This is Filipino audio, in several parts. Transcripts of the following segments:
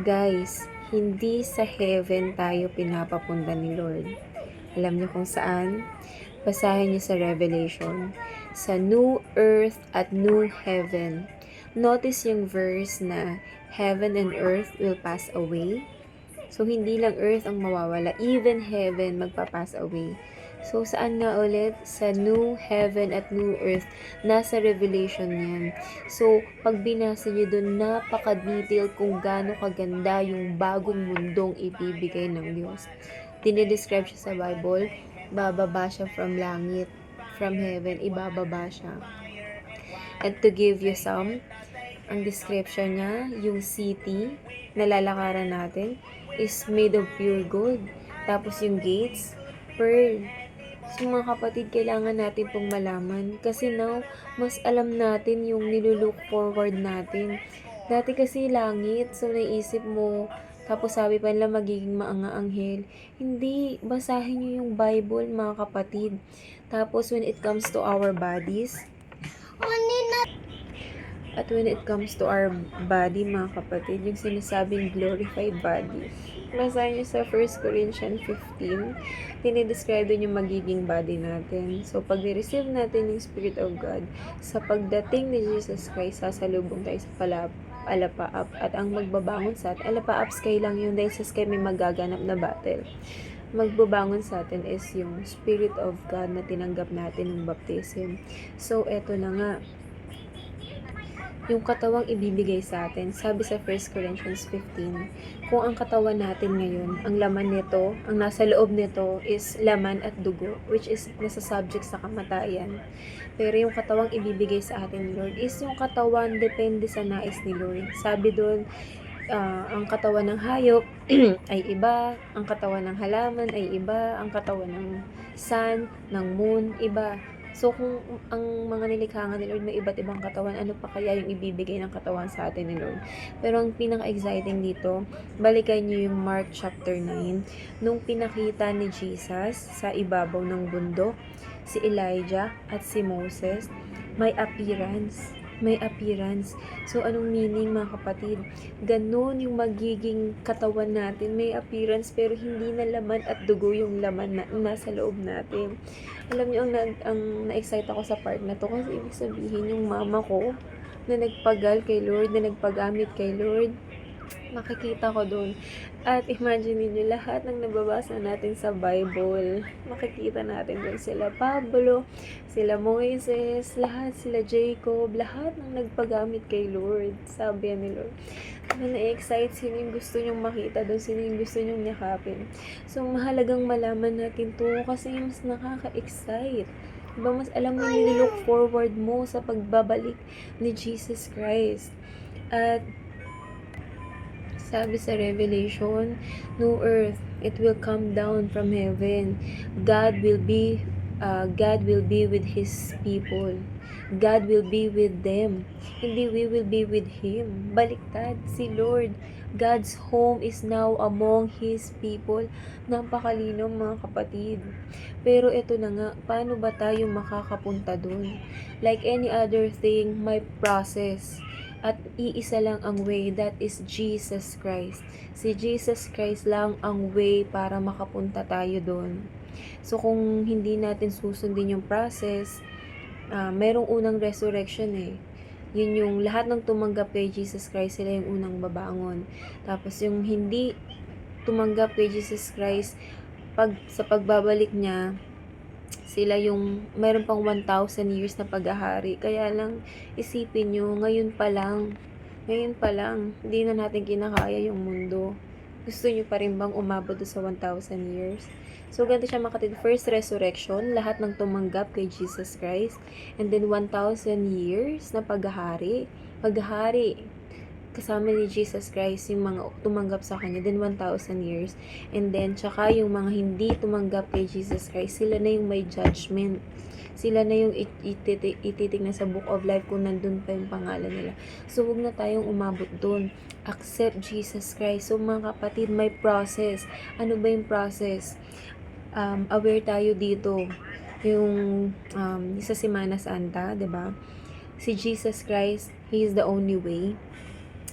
Guys, hindi sa heaven tayo pinapapunta ni Lord. Alam niyo kung saan? Basahin niyo sa Revelation. Sa new earth at new heaven. Notice yung verse na heaven and earth will pass away. So, hindi lang earth ang mawawala, even heaven magpa-pass away. So, saan nga ulit? Sa new heaven at new earth. Nasa Revelation yan. So, pag binasa nyo dun, napaka-detail kung gaano kaganda yung bagong mundong ibibigay ng Diyos. Dinidescribe siya sa Bible, bababa siya from langit, from heaven, ibababa siya. And to give you some, ang description niya, yung city na lalakaran natin is made of pure gold. Tapos yung gates, pearl. So mga kapatid, kailangan natin pong malaman. Kasi now, mas alam natin yung nilulook forward natin. Dati kasi langit, so naisip mo, tapos sabi pa nila magiging maanga-anghel. Hindi, basahin nyo yung Bible mga kapatid. Tapos when it comes to our bodies, at when it comes to our body, mga kapatid, yung sinasabing glorified body, basahin nyo sa 1 Corinthians 15, dinidescribe dun yung magiging body natin. So, pag receive natin yung Spirit of God, sa pagdating ni Jesus Christ, sasalubong tayo sa alapaap, at ang magbabangon sa atin, alapaap sky lang yun, dahil sa sky may magaganap na battle. Magbabangon sa atin is yung Spirit of God na tinanggap natin ng baptism. So, eto na nga, yung katawang ibibigay sa atin. Sabi sa 1 Corinthians 15, kung ang katawan natin ngayon, ang laman nito, ang nasa loob nito is laman at dugo, which is nasa subject sa kamatayan. Pero yung katawang ibibigay sa atin ni Lord is yung katawan depende sa nais ni Lord. Sabi doon, ang katawan ng hayop ay iba, ang katawan ng halaman ay iba, ang katawan ng sun, ng moon, iba. So, kung ang mga nilikha nga ni Lord may iba't ibang katawan, ano pa kaya yung ibibigay ng katawan sa atin ni Lord? Pero ang pinaka-exciting dito, balikan niyo yung Mark chapter 9, nung pinakita ni Jesus sa ibabaw ng bundok, si Elijah at si Moses, may appearance. So, anong meaning mga kapatid? Ganun yung magiging katawan natin. May appearance pero hindi na laman at dugo yung laman na nasa loob natin. Alam niyo, ang na-excite ako sa part na to kasi ibig sabihin yung mama ko na nagpagal kay Lord, na nagpagamit kay Lord, makikita ko doon. At imagine niyo lahat ng nababasa natin sa Bible, makikita natin doon sila Pablo, sila Moises, lahat, sila Jacob, lahat ng nagpagamit kay Lord. Sabi ni Lord, na-excite, sino yung gusto nyong makita doon, sino yung gusto nyong yakapin. So, mahalagang malaman natin to kasi mas nakaka-excite. Diba, mas alam mo yung look forward mo sa pagbabalik ni Jesus Christ. At sabi sa Revelation, no earth, it will come down from heaven. God will be with His people. God will be with them. Hindi we will be with Him. Baliktad, si Lord. God's home is now among His people. Napakalinaw mga kapatid. Pero ito na nga, paano ba tayo makakapunta dun? Like any other thing, may process. At iisa lang ang way, that is Jesus Christ. Si Jesus Christ lang ang way para makapunta tayo doon. So, kung hindi natin susundin yung process, merong unang resurrection eh. Yun yung lahat ng tumanggap kay Jesus Christ, sila yung unang babangon. Tapos yung hindi tumanggap kay Jesus Christ, sa pagbabalik niya, sila yung meron pang 1,000 years na paghahari. Kaya lang, isipin nyo, ngayon pa lang, hindi na natin kinakaya yung mundo. Gusto nyo pa rin bang umabot sa 1,000 years? So, ganito siya makatid. First resurrection, lahat ng tumanggap kay Jesus Christ. And then, 1,000 years na paghahari. Kasama ni Jesus Christ yung mga tumanggap sa kanya, then 1,000 years. And then, tsaka yung mga hindi tumanggap kay Jesus Christ, sila na yung may judgment. Sila na yung ititignan sa book of life kung nandun pa yung pangalan nila. So, huwag na tayong umabot dun. Accept Jesus Christ. So, mga kapatid, may process. Ano ba yung process? Aware tayo dito. Yung sa Semana Santa, 'di ba? Si Jesus Christ, He is the only way.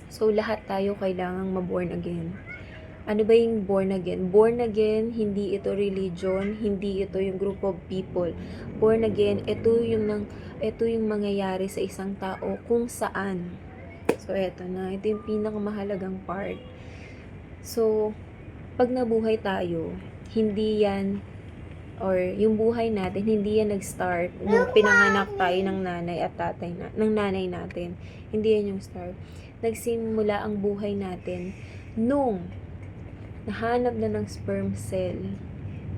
So, lahat tayo kailangang ma-born again. Ano ba yung born again? Born again, hindi ito religion, hindi ito yung group of people. Born again, ito yung mangyayari sa isang tao kung saan. So, eto na. Ito yung pinakamahalagang part. So, pag nabuhay tayo, hindi yan, or yung buhay natin, hindi yan nag-start nung pinanganak tayo ng nanay at tatay ng nanay natin. Hindi yan yung start. Nagsimula ang buhay natin nung nahanap na ng sperm cell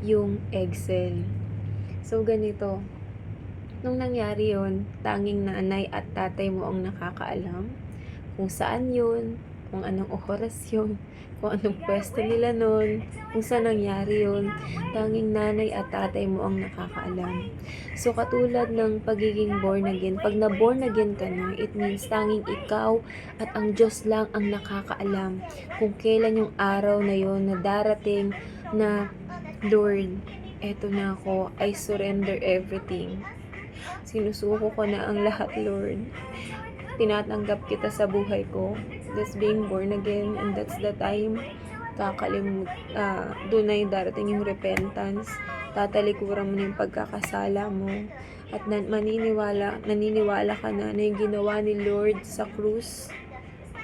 yung egg cell. So, ganito. Nung nangyari yun, tanging nanay at tatay mo ang nakakaalam kung saan yun, kung anong oras yun, kung anong pwesto nila nun, kung saan nangyari yun. Tanging nanay at tatay mo ang nakakaalam. So, katulad ng pagiging born again, pag na-born again ka na, it means tanging ikaw at ang Diyos lang ang nakakaalam kung kailan yung araw na yun na darating na, Lord, eto na ako, I surrender everything. Sinusuko ko na ang lahat, Lord. Tinatanggap kita sa buhay ko. That's being born again, and that's the time doon na yung darating yung repentance. Tatalikuran mo na yung pagkakasala mo. At naniniwala ka na yung ginawa ni Lord sa krus.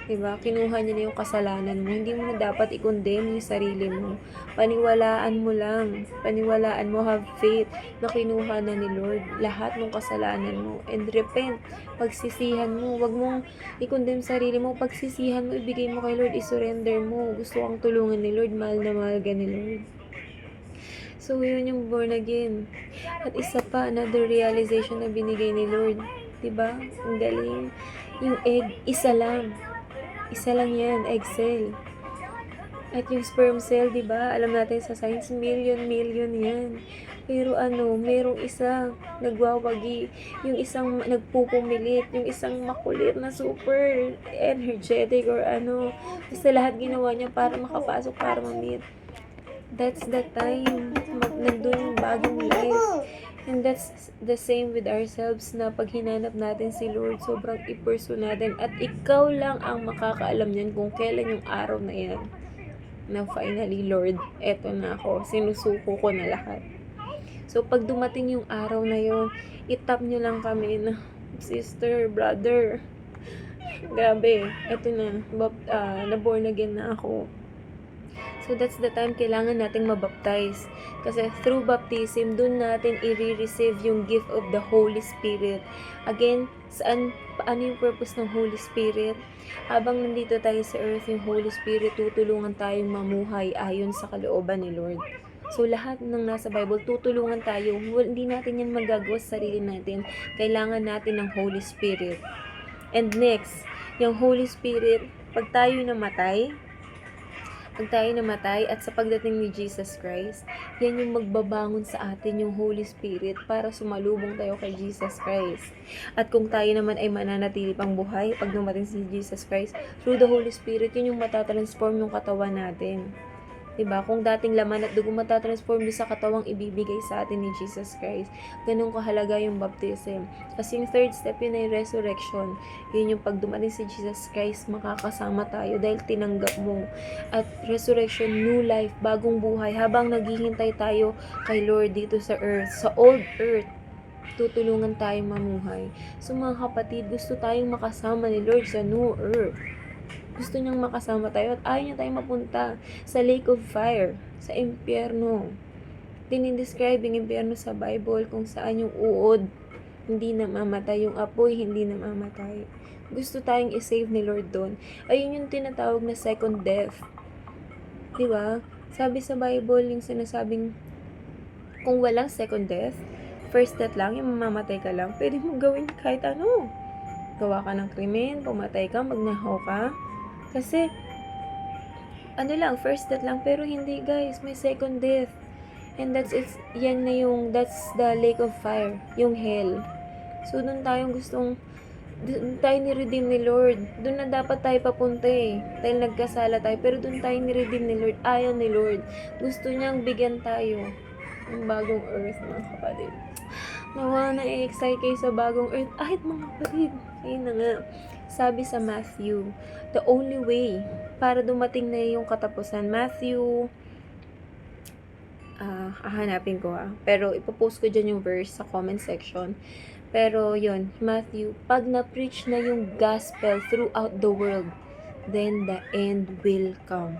Diba? Kinuha niya na yung kasalanan mo. Hindi mo na dapat i-condemn yung sarili mo. Paniwalaan mo lang. Paniwalaan mo, have faith na kinuha na ni Lord lahat ng kasalanan mo. And repent. Pagsisihan mo. Huwag mong i-condemn sarili mo. Pagsisihan mo, ibigay mo kay Lord, i-surrender mo. Gusto kang tulungan ni Lord. Mahal na mahal ka ni Lord. So, yun yung born again. At isa pa, another realization na binigay ni Lord. Diba? Ang galing. Yung egg, isa lang. Isa lang yan, egg cell. At yung sperm cell, diba? Alam natin sa science, million yan. Pero merong isa nagwawagi, yung isang nagpupumilit, yung isang makulit na super energetic or basta lahat ginawa niya para makapasok, para ma-meet. That's the time nandun yung bagong life. And that's the same with ourselves na pag hinanap natin si Lord, sobrang i-pursue natin. At ikaw lang ang makakaalam niyan kung kailan yung araw na yan. Na finally, Lord, eto na ako. Sinusuko ko na lahat. So, pag dumating yung araw na yon, itap nyo lang kami na, sister, brother, grabe, eto na, na-born again na ako. So, that's the time kailangan nating mabaptize. Kasi through baptism, dun natin i-receive yung gift of the Holy Spirit. Again, paano yung purpose ng Holy Spirit? Habang nandito tayo sa earth, yung Holy Spirit, tutulungan tayong mamuhay ayon sa kalooban ni Lord. So, lahat ng nasa Bible, tutulungan tayo. Hindi natin yan magagawa sa sarili natin. Kailangan natin ng Holy Spirit. And next, yung Holy Spirit, pag tayo namatay at sa pagdating ni Jesus Christ, yan yung magbabangon sa atin yung Holy Spirit para sumalubong tayo kay Jesus Christ. At kung tayo naman ay mananatili pang buhay pag dumating si Jesus Christ, through the Holy Spirit, yun yung matatransform yung katawan natin. Diba? Kung dating laman at dugo matatransform doon sa katawang ibibigay sa atin ni Jesus Christ. Ganun kahalaga yung baptism. Kasi yung third step yun ay resurrection. Yun yung pag dumating si Jesus Christ, makakasama tayo dahil tinanggap mo. At resurrection, new life, bagong buhay. Habang naghihintay tayo kay Lord dito sa earth, sa old earth, tutulungan tayong mamuhay. So mga kapatid, gusto tayong makasama ni Lord sa new earth. Gusto niyang makasama tayo at ayaw niya tayong mapunta sa lake of fire, sa impyerno. Dinidescribe yung impyerno sa Bible kung saan yung uod hindi namamatay, yung apoy hindi namamatay. Gusto tayong i-save ni Lord doon. Ayun yung tinatawag na second death. Diba? Sabi sa Bible, yung sinasabing kung walang second death, first death lang, yung mamamatay ka lang, pwede mo gawin kahit ano. Gawa ka ng krimen, pumatay ka, magnahaw ka. Kasi, first death lang, pero hindi guys, may second death. And that's the lake of fire, yung hell. So, doon tayo ni-redeem ni Lord. Doon na dapat tayo papunta dahil nagkasala tayo, pero doon tayo ni-redeem ni Lord. Ayaw ni Lord. Gusto niyang bigyan tayo ng bagong earth, mga kapatid. Nawa na-excite kayo sa bagong earth. Ahit mga kapatid. Ayun na nga. Sabi sa Matthew, the only way para dumating na yung katapusan. Matthew, hahanapin ko pero ipopost ko dyan yung verse sa comment section. Pero yun, Matthew, pag na-preach na yung gospel throughout the world, then the end will come.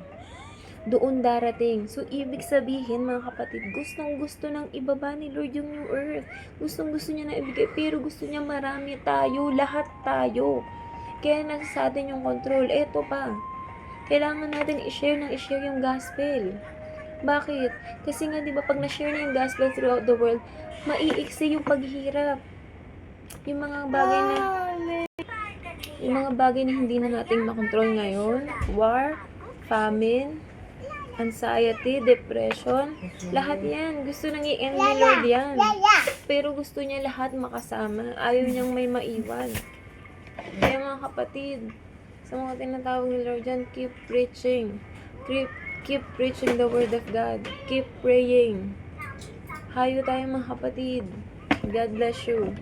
Doon darating. So, ibig sabihin, mga kapatid, gustong-gusto ng ibaba ni Lord yung new earth. Gustong-gusto niya na ibigay, pero gusto niya marami tayo, lahat tayo. Kaya nasa sa atin yung control. Eto pa, kailangan natin i-share yung gospel. Bakit? Kasi nga, di ba, pag na-share na yung gospel throughout the world, maiiksi yung paghihirap. Yung mga bagay na hindi na natin makontrol ngayon, war, famine, anxiety, depression, lahat yan. Gusto nang i-end ni Lord yan. Pero gusto niya lahat makasama. Ayaw niyang may maiwan. Kaya mga kapatid, sa mga tinatawag ni Lord yan, keep preaching. Keep preaching the word of God. Keep praying. Hayo tayo mga kapatid. God bless you.